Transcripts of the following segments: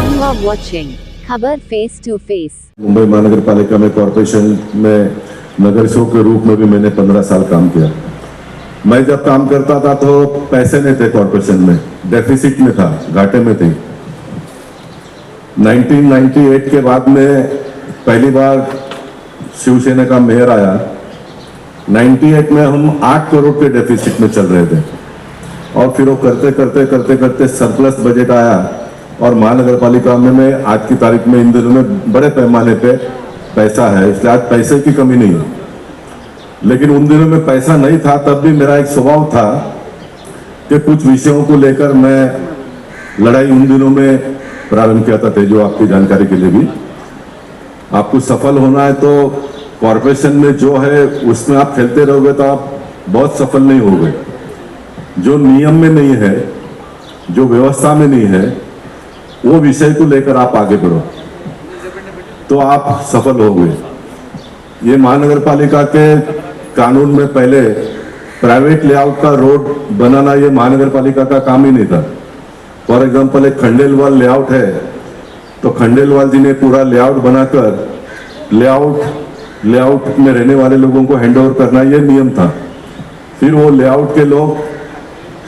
You are watching खबर face to face. Mumbai महानगर पालिका में कॉरपोरेशन में नगर सेवक के रूप में भी मैंने 15 साल काम किया। मैं जब काम करता था तो पैसे नहीं थे कॉरपोरेशन में, डेफिसिट में था, घाटे में थी। 1998 के बाद में पहली बार शिवसेना का मेयर आया। 98 में हम 8 करोड़ के डेफिसिट में चल रहे थे और फिर वो करते करते करते करते सरप्लस बजट आया और महानगर पालिका में आज की तारीख में इन दिनों में बड़े पैमाने पे पैसा है, इसलिए आज पैसे की कमी नहीं है। लेकिन उन दिनों में पैसा नहीं था, तब भी मेरा एक स्वभाव था कि कुछ विषयों को लेकर मैं लड़ाई उन दिनों में प्रारंभ किया था। तेजो, आपकी जानकारी के लिए भी, आपको सफल होना है तो कॉरपोरेशन में जो है उसमें आप खेलते रहोगे तो आप बहुत सफल नहीं होगे। जो नियम में नहीं है, जो व्यवस्था में नहीं है, वो विषय को लेकर आप आगे बढ़ो तो आप सफल होगे। ये महानगर पालिका के कानून में पहले प्राइवेट लेआउट का रोड बनाना ये महानगर पालिका का काम ही नहीं था। फॉर एग्जांपल, एक खंडेलवाल लेआउट है तो खंडेलवाल जी ने पूरा लेआउट बनाकर लेआउट में रहने वाले लोगों को हैंडओवर करना ये नियम था। फिर वो लेआउट के लोग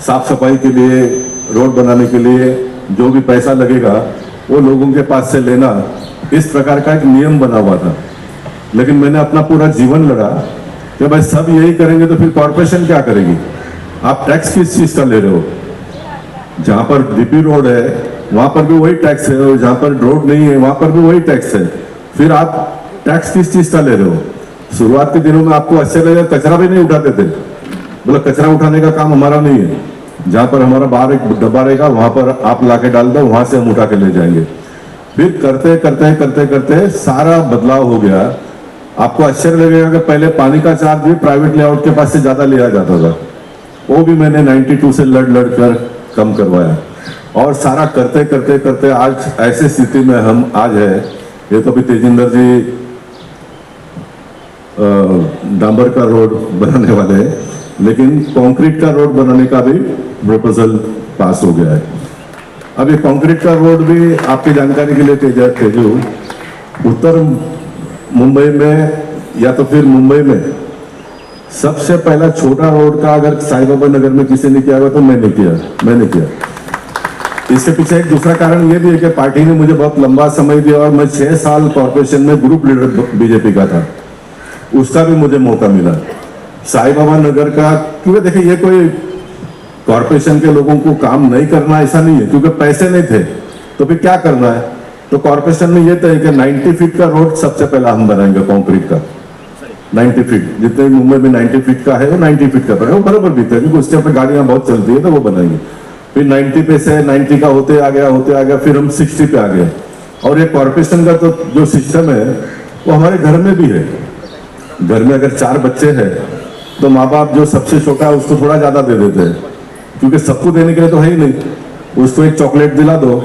साफ सफाई के लिए, रोड बनाने के लिए जो भी पैसा लगेगा वो लोगों के पास से लेना, इस प्रकार का एक नियम बना हुआ था। लेकिन मैंने अपना पूरा जीवन लड़ा कि भाई सब यही करेंगे तो फिर कॉरपोरेशन क्या करेगी। आप टैक्स किस चीज का ले रहे हो? जहां पर डीपी रोड है वहां पर भी वही टैक्स है और जहां पर रोड नहीं है वहां पर भी वही टैक्स है। फिर आप टैक्स किस चीज का ले रहे हो? शुरुआत के दिनों में आपको अच्छे लगे, कचरा भी नहीं उठाते थे। बोला कचरा उठाने का काम हमारा नहीं है, जहां पर हमारा बाहर एक डब्बा रहेगा वहां पर आप लाके डाल दो, वहां से हम उठा के ले जाएंगे। फिर करते करते करते करते सारा बदलाव हो गया। आपको आश्चर्य लगेगा कि पहले पानी का चार्ज भी प्राइवेट लेआउट के पास से ज्यादा लिया जाता था, वो भी मैंने 92 से लड़ कर कम करवाया। और सारा करते करते करते आज ऐसी स्थिति में हम आज है। ये तो भी तेजिंदर जी डांबर का रोड बनाने वाले हैं, लेकिन कंक्रीट का रोड बनाने का भी प्रपोजल पास हो गया है। अब ये कंक्रीट का रोड भी आपकी जानकारी के लिए तेजू, उत्तर मुंबई में या तो फिर मुंबई में सबसे पहला छोटा रोड का अगर साई बाबा नगर में किसी ने किया हुआ तो मैंने किया। इसके पीछे एक दूसरा कारण ये भी है कि पार्टी ने मुझे बहुत लंबा समय दिया और मैं 6 साल कॉर्पोरेशन में ग्रुप लीडर बीजेपी का था, उसका भी मुझे मौका मिला। साई बाबा नगर का, क्योंकि देखिए ये कोई कॉर्पोरेशन के लोगों को काम नहीं करना ऐसा नहीं है, क्योंकि पैसे नहीं थे तो फिर क्या करना है। तो कॉर्पोरेशन में ये तय कि 90 फीट का रोड सबसे पहला हम बनाएंगे, कंक्रीट का 90 फीट, जितने मुंबई में 90 फीट का है वो 90 फीट का बनाएंगे। वो बराबर भी था क्योंकि उसके ऊपर गाड़ियां बहुत चलती है तो वो बनाएंगे। फिर 90 पे से 90 का होते आ गया, फिर हम 60 पे आ गए। और ये कॉर्पोरेशन का तो जो सिस्टम है वो हमारे घर में भी है। घर में अगर 4 बच्चे हैं तो माँ बाप जो सबसे छोटा है उसको थोड़ा ज्यादा दे देते हैं, क्योंकि सबको देने के लिए तो है ही नहीं। उसको एक चॉकलेट दिला दो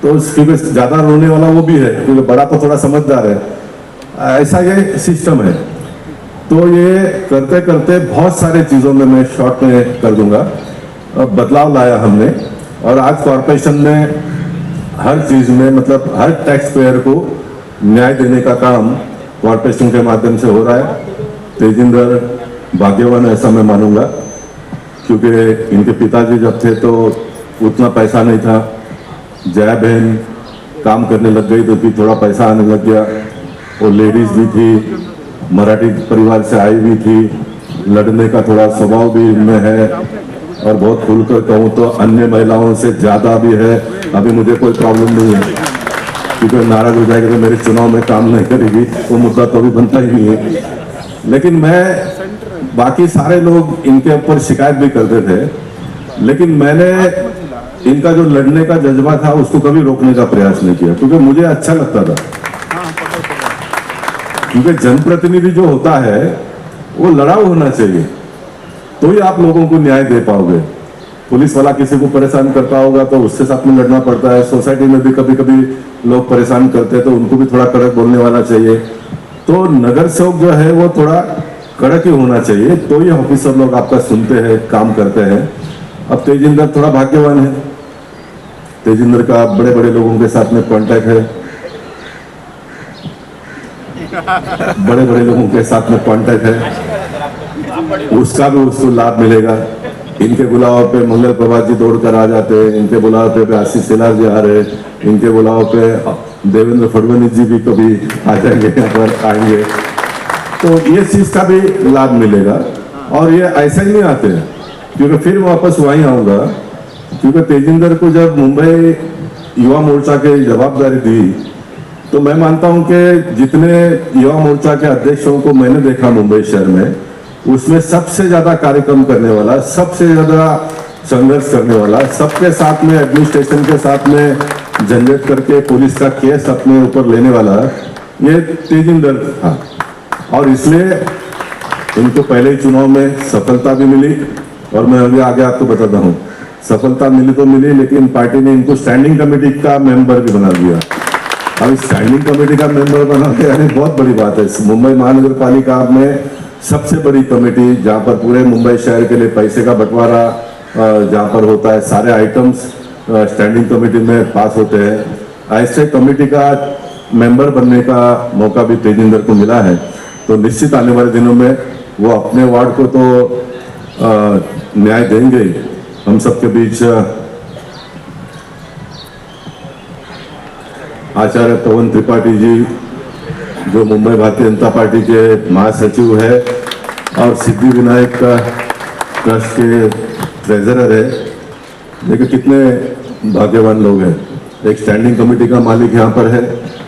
तो क्योंकि ज्यादा रोने वाला वो भी है, क्योंकि बड़ा तो थोड़ा समझदार है। ऐसा ये सिस्टम है। तो ये करते करते बहुत सारे चीजों में मैं शॉर्ट में कर दूंगा, बदलाव लाया हमने। और आज कॉर्पोरेशन में हर चीज में, मतलब हर टैक्स पेयर को न्याय देने का काम कॉर्पोरेशन के माध्यम से हो रहा है। तेजिंदर भाग्यवान ऐसा मैं मानूंगा, क्योंकि इनके पिताजी जब थे तो उतना पैसा नहीं था। जया बहन काम करने लग गई तो फिर थोड़ा पैसा आने लग गया। और लेडीज भी थी, मराठी परिवार से आई भी थी, लड़ने का थोड़ा स्वभाव भी इनमें है। और बहुत खुलकर कहूँ तो अन्य महिलाओं से ज्यादा भी है। अभी मुझे कोई प्रॉब्लम नहीं है, क्योंकि नाराज हो जाएगी तो मेरे चुनाव में काम नहीं करेगी, वो मुद्दा तो अभी बनता ही नहीं है। लेकिन मैं, बाकी सारे लोग इनके ऊपर शिकायत भी करते थे, लेकिन मैंने इनका जो लड़ने का जज्बा था उसको कभी रोकने का प्रयास नहीं किया, क्योंकि मुझे अच्छा लगता था। क्योंकि जनप्रतिनिधि जो होता है वो लड़ाऊ होना चाहिए, तो ही आप लोगों को न्याय दे पाओगे। पुलिस वाला किसी को परेशान करता होगा तो उससे साथ में लड़ना पड़ता है। सोसाइटी में भी कभी कभी लोग परेशान करते हैं तो उनको भी थोड़ा कड़क बोलने वाला चाहिए। तो नगर सेवक जो है वो थोड़ा कड़क ही होना चाहिए, तो ये ऑफिसर लोग आपका सुनते हैं, काम करते हैं। अब तेजिंदर थोड़ा भाग्यवान है, तेजिंदर का बड़े बड़े लोगों के साथ में कांटेक्ट है, बड़े बड़े लोगों के साथ में कांटेक्ट है, उसका भी उसको लाभ मिलेगा। इनके बुलाव पे मंगल प्रभात जी दौड़ कर आ जाते हैं, इनके बुलाव पे आशीष शेलार जी आ रहे हैं, इनके बुलाव पे देवेंद्र फडणवीस जी भी कभी आ जाएंगे, यहाँ पर आएंगे, तो ये चीज का भी लाभ मिलेगा। और ये ऐसा ही नहीं आते हैं, क्योंकि फिर वापस वहीं आऊंगा, क्योंकि तेजिंदर को जब मुंबई युवा मोर्चा की जवाबदारी दी, तो मैं मानता हूं कि जितने युवा मोर्चा के अध्यक्षों को मैंने देखा मुंबई शहर में, उसमें सबसे ज्यादा कार्यक्रम करने वाला, सबसे ज्यादा संघर्ष करने वाला, सबके साथ में एडमिनिस्ट्रेशन के साथ में झंझट करके पुलिस का केस अपने ऊपर लेने वाला ये तेजिंदर था। और इसलिए इनको पहले ही चुनाव में सफलता भी मिली, और मैं अभी आगे आपको बताता हूँ, सफलता मिली तो मिली, लेकिन पार्टी ने इनको स्टैंडिंग कमेटी का मेंबर भी बना दिया। अब स्टैंडिंग कमेटी का मेंबर बना के यानी बहुत बड़ी बात है। मुंबई महानगर पालिका में सबसे बड़ी कमेटी, जहां पर पूरे मुंबई शहर के लिए पैसे का बंटवारा जहां पर होता है, सारे आइटम्स स्टैंडिंग कमेटी में पास होते हैं। ऐसे कमेटी का मेंबर बनने का मौका भी तेजिंदर को मिला है, तो निश्चित आने वाले दिनों में वो अपने वार्ड को तो न्याय देंगे। हम सबके बीच आचार्य पवन त्रिपाठी जी, जो मुंबई भारतीय जनता पार्टी के महासचिव है और सिद्धि विनायक का ट्रस्ट के ट्रेजरर है, देखिए कितने भाग्यवान लोग हैं। एक स्टैंडिंग कमेटी का मालिक यहाँ पर है,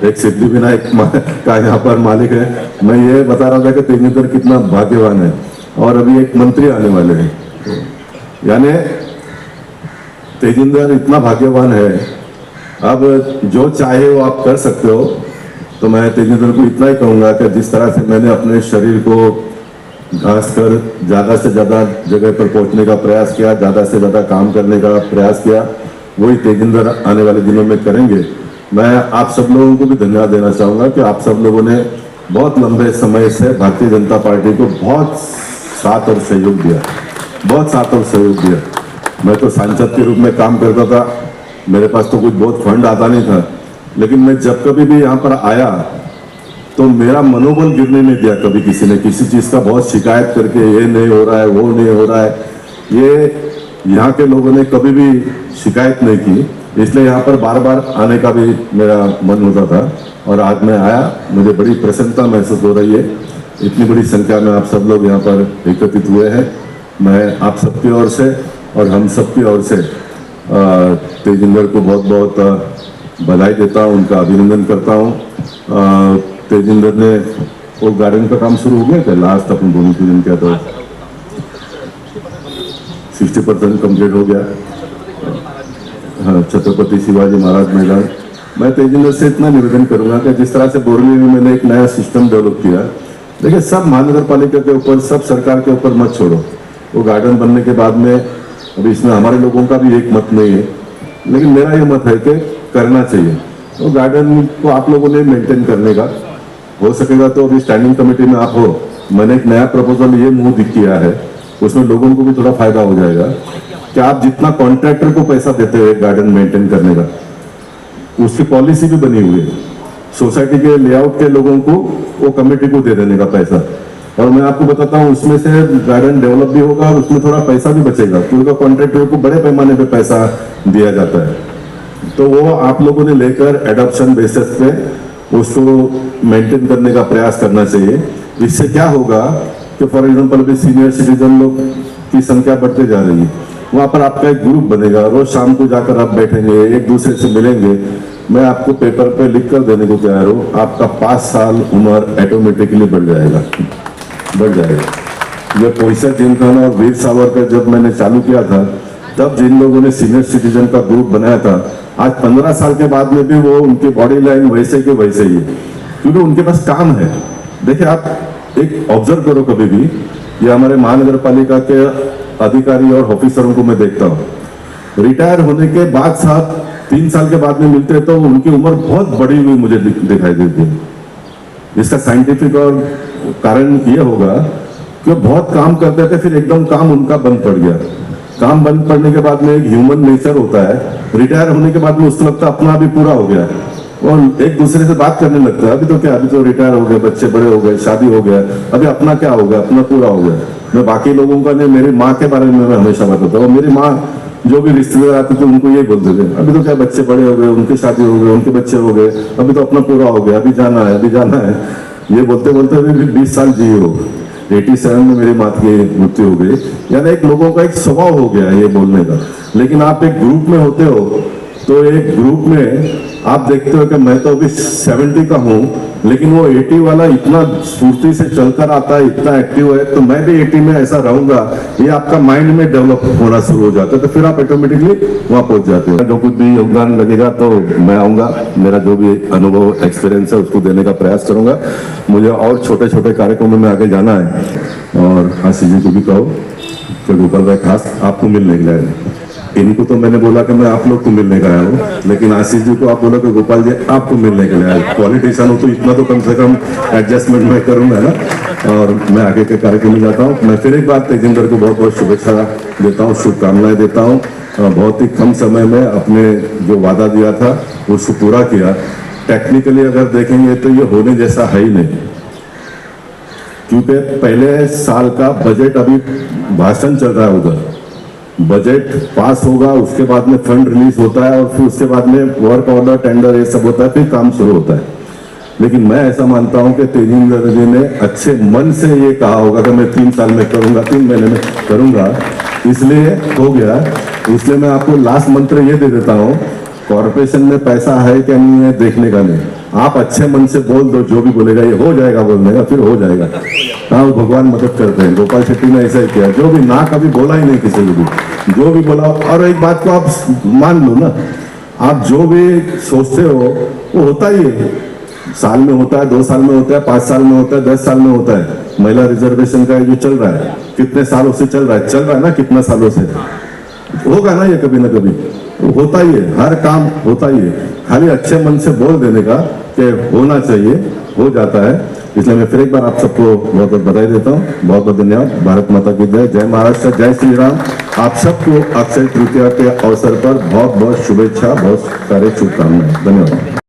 एक सिद्धि विनायक का यहाँ पर मालिक है। मैं ये बता रहा था कि तेजिंदर कितना भाग्यवान है, और अभी एक मंत्री आने वाले हैं, यानी तेजिंदर इतना भाग्यवान है। अब जो चाहे वो आप कर सकते हो। तो मैं तेजिंदर को इतना ही कहूंगा कि जिस तरह से मैंने अपने शरीर को घास कर ज्यादा से ज्यादा जगह पर पहुंचने का प्रयास किया, ज्यादा से ज्यादा काम करने का प्रयास किया, वही तेजिंदर आने वाले दिनों में करेंगे। मैं आप सब लोगों को भी धन्यवाद देना चाहूंगा कि आप सब लोगों ने बहुत लंबे समय से भारतीय जनता पार्टी को बहुत साथ और सहयोग दिया, बहुत साथ और सहयोग दिया। मैं तो सांसद के रूप में काम करता था, मेरे पास तो कुछ बहुत फंड आता नहीं था, लेकिन मैं जब कभी भी यहाँ पर आया तो मेरा मनोबल गिरने नहीं दिया कभी किसी ने, किसी चीज का बहुत शिकायत करके ये नहीं हो रहा है, वो नहीं हो रहा है, ये यहाँ के लोगों ने कभी भी शिकायत नहीं की। इसलिए यहाँ पर बार बार आने का भी मेरा मन होता था, और आज मैं आया, मुझे बड़ी प्रसन्नता महसूस हो रही है। इतनी बड़ी संख्या में आप सब लोग यहाँ पर एकत्रित हुए हैं। मैं आप सबकी ओर से और हम सबकी ओर से तेजिंदर को बहुत बहुत बधाई देता हूँ, उनका अभिनंदन करता हूँ। तेजिंदर ने वो गार्डन का काम शुरू हो गया था, लास्ट अपन भूमि पूजन किया था, 60% कंप्लीट हो गया। हाँ, छत्रपति शिवाजी महाराज मैदान। मैं तेजिंदर से इतना निवेदन करूंगा कि जिस तरह से बोरली में मैंने एक नया सिस्टम डेवलप किया, देखिए सब महानगर पालिका के ऊपर, सब सरकार के ऊपर मत छोड़ो। वो गार्डन बनने के बाद में, अभी इसमें हमारे लोगों का भी एक मत नहीं है, लेकिन मेरा ये मत है कि करना चाहिए। तो गार्डन को आप लोगों ने मेंटेन करने का हो सकेगा तो अभी स्टैंडिंग कमेटी में आप हो। मैंने एक नया प्रपोजल ये मुंह किया है, उसमें लोगों को भी थोड़ा फायदा हो जाएगा कि आप जितना कॉन्ट्रैक्टर को पैसा देते हैं गार्डन मेंटेन करने का, उसकी पॉलिसी भी बनी हुई है। सोसाइटी के लेआउट के लोगों को वो कमेटी को दे देने का पैसा, और मैं आपको बताता हूँ उसमें से गार्डन डेवलप भी होगा और उसमें थोड़ा पैसा भी बचेगा, क्योंकि कॉन्ट्रैक्टर को बड़े पैमाने पे पैसा दिया जाता है। तो वो आप लोगों ने लेकर एडॉप्शन बेसिस पे उसको मेंटेन करने का प्रयास करना चाहिए। इससे क्या होगा कि फॉर एग्जाम्पल अभी सीनियर सिटीजन लोग की संख्या बढ़ते जा रही है, वहां पर आपका एक ग्रुप बनेगा, रोज शाम को जाकर आप बैठेंगे, एक दूसरे से मिलेंगे। मैं आपको पेपर पे लिख कर देने को तैयार हूँ, आपका 5 साल उम्र ऑटोमेटिकली बढ़ जाएगा, बढ़ जाएगा। ये पैसा जिनखाना और वीर सावरकर जब मैंने चालू किया था, तब जिन लोगों ने सीनियर सिटीजन का ग्रुप बनाया था, आज 15 साल के बाद में भी वो उनकी बॉडी लाइन वैसे के वैसे ही है, क्योंकि उनके पास काम है। देखिए आप एक ऑब्जर्व करो कभी भी, ये हमारे महानगर पालिका के अधिकारी और ऑफिसरों को मैं देखता हूँ, रिटायर होने के बाद साथ 3 साल के बाद में मिलते हैं तो उनकी उम्र बहुत बड़ी हुई मुझे दिखाई देती है। इसका साइंटिफिक और कारण ये होगा कि बहुत काम करते थे, फिर एकदम काम उनका बंद पड़ गया, काम बंद पड़ने के बाद में एक ह्यूमन नेचर होता है, रिटायर होने के बाद में उसको लगता है अपना अभी पूरा हो गया है और एक दूसरे से बात करने लगता है, अभी तो क्या, अभी तो रिटायर हो गए, बच्चे बड़े हो गए, शादी हो गया, अभी अपना क्या हो गया, अपना पूरा हो गया। मैं बाकी लोगों का नहीं, मेरी माँ के बारे में मैं हमेशा बताता हूँ। मेरी माँ जो भी रिश्तेदार आते थे उनको ये बोलते थे, अभी तो क्या बच्चे बड़े हो गए, उनकी शादी हो गई, उनके बच्चे हो गए, अभी तो अपना पूरा हो गया, अभी जाना है, अभी जाना है। ये बोलते बोलते भी 20 साल जिए हो। 87 में मेरी माँ की मृत्यु हो गई। यानी एक लोगों का एक स्वभाव हो गया है ये बोलने का। लेकिन आप एक ग्रुप में होते हो तो एक ग्रुप में आप देखते हो कि मैं तो अभी 70 का हूँ, लेकिन वो 80 वाला इतना स्फूर्ति से चलकर आता है, इतना एक्टिव है, तो मैं भी 80 में ऐसा रहूंगा, ये आपका माइंड में डेवलप होना शुरू हो जाता है, तो फिर आप ऑटोमेटिकली वहां पहुंच जाते हो। जो कुछ भी योगदान लगेगा तो मैं आऊंगा, मेरा जो भी अनुभव एक्सपीरियंस है उसको देने का प्रयास करूंगा। मुझे और छोटे छोटे कार्यक्रमों में आगे जाना है। और आशीष जी को भी कहो कि गोपाल भाई खास आपको मिलने के लिए आए। इनको तो मैंने बोला कि मैं आप लोग को मिलने का आया हूँ, लेकिन आशीष जी को आप बोला कि गोपाल जी आपको मिलने के लिए आया। पॉलिटिशियन हो तो इतना तो कम से कम एडजस्टमेंट मैं करूंगा ना। और मैं आगे के कार्यक्रम में जाता हूँ। मैं फिर एक बार तेजिंदर को बहुत बहुत शुभेच्छा देता हूँ, शुभकामनाएं देता हूँ। बहुत ही कम समय में अपने जो वादा दिया था उसको पूरा किया। टेक्निकली अगर देखेंगे तो ये होने जैसा है ही नहीं, क्योंकि पहले साल का बजट अभी भाषण चल रहा है, उधर बजट पास होगा, उसके बाद में फंड रिलीज होता है और फिर उसके बाद में वर्क ऑर्डर, टेंडर, ये सब होता है, फिर काम शुरू होता है। लेकिन मैं ऐसा मानता हूं कि तेजिंदर जी ने अच्छे मन से ये कहा होगा कि मैं 3 साल में करूंगा, 3 महीने में करूंगा, इसलिए हो गया। इसलिए मैं आपको लास्ट मंत्र ये दे देता हूँ, कॉर्पोरेशन में पैसा है क्या नहीं है देखने का नहीं, आप अच्छे मन से बोल दो, जो भी बोलेगा ये हो जाएगा बोलने का, फिर हो जाएगा। हाँ, भगवान मदद करते हैं। गोपाल शेट्टी ने ऐसा ही किया, जो भी ना कभी बोला ही नहीं किसी को भी, जो भी बोला। और एक बात को आप मान लो ना, आप जो भी सोचते हो वो होता ही है। साल में होता है, 2 साल में होता है, 5 साल में होता है, 10 साल में होता है। महिला रिजर्वेशन का जो चल रहा है, कितने सालों से चल रहा है ना, कितना सालों से होगा ना, ये कभी ना कभी होता ही है, हर काम होता ही है। खाली अच्छे मन से बोल देने का कि होना चाहिए, हो जाता है। इसलिए मैं फिर एक बार आप सबको बहुत बहुत बधाई देता हूँ। बहुत बहुत धन्यवाद। भारत माता की जय, जय महाराष्ट्र, जय श्री राम। आप सबको अक्षय तृतीया के अवसर पर बहुत बहुत शुभेच्छा, बहुत सारे शुभकामनाएं। धन्यवाद।